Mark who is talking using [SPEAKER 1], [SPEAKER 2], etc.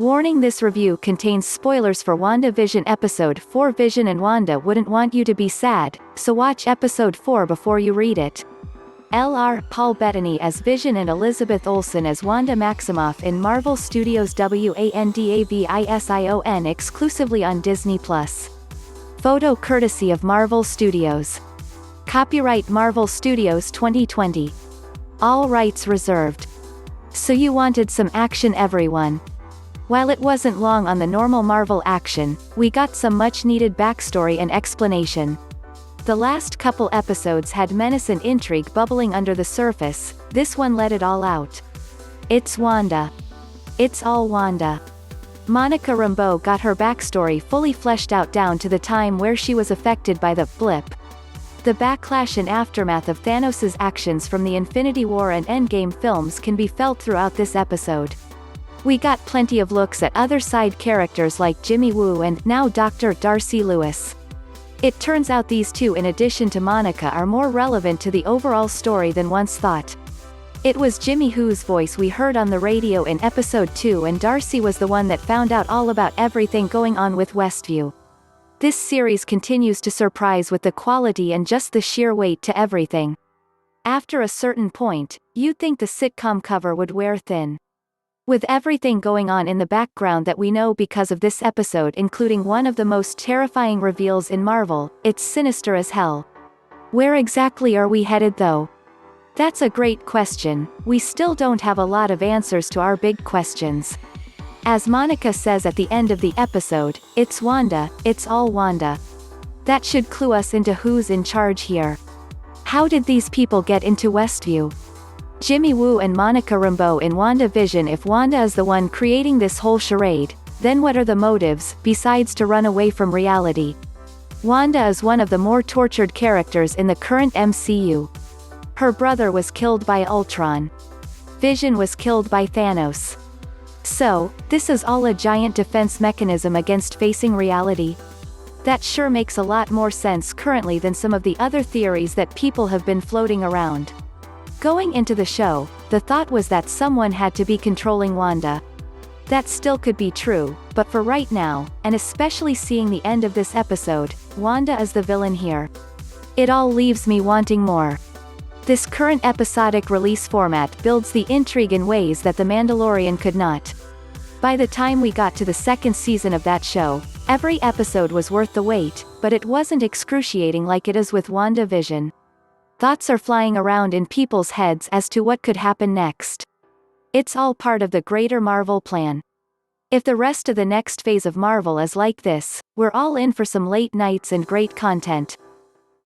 [SPEAKER 1] Warning: this review contains spoilers for WandaVision Episode 4. Vision and Wanda wouldn't want you to be sad, so watch Episode 4 before you read it. Lr. Paul Bettany as Vision and Elizabeth Olsen as Wanda Maximoff in Marvel Studios' WandaVision exclusively on Disney+. Photo courtesy of Marvel Studios. Copyright Marvel Studios 2020. All rights reserved. So you wanted some action, everyone. While it wasn't long on the normal Marvel action, we got some much-needed backstory and explanation. The last couple episodes had menace and intrigue bubbling under the surface. This one let it all out. It's Wanda. It's all Wanda. Monica Rambeau got her backstory fully fleshed out down to the time where she was affected by the blip. The backlash and aftermath of Thanos' actions from the Infinity War and Endgame films can be felt throughout this episode. We got plenty of looks at other side characters like Jimmy Woo and, now, Dr. Darcy Lewis. It turns out these two, in addition to Monica, are more relevant to the overall story than once thought. It was Jimmy Woo's voice we heard on the radio in Episode 2, and Darcy was the one that found out all about everything going on with Westview. This series continues to surprise with the quality and just the sheer weight to everything. After a certain point, you'd think the sitcom cover would wear thin. With everything going on in the background that we know because of this episode, including one of the most terrifying reveals in Marvel, it's sinister as hell. Where exactly are we headed though? That's a great question. We still don't have a lot of answers to our big questions. As Monica says at the end of the episode, it's Wanda, it's all Wanda. That should clue us into who's in charge here. How did these people get into Westview? Jimmy Woo and Monica Rambeau in WandaVision. If Wanda is the one creating this whole charade, then what are the motives, besides to run away from reality? Wanda is one of the more tortured characters in the current MCU. Her brother was killed by Ultron. Vision was killed by Thanos. So, this is all a giant defense mechanism against facing reality? That sure makes a lot more sense currently than some of the other theories that people have been floating around. Going into the show, the thought was that someone had to be controlling Wanda. That still could be true, but for right now, and especially seeing the end of this episode, Wanda is the villain here. It all leaves me wanting more. This current episodic release format builds the intrigue in ways that The Mandalorian could not. By the time we got to the second season of that show, every episode was worth the wait, but it wasn't excruciating like it is with WandaVision. Thoughts are flying around in people's heads as to what could happen next. It's all part of the greater Marvel plan. If the rest of the next phase of Marvel is like this, we're all in for some late nights and great content.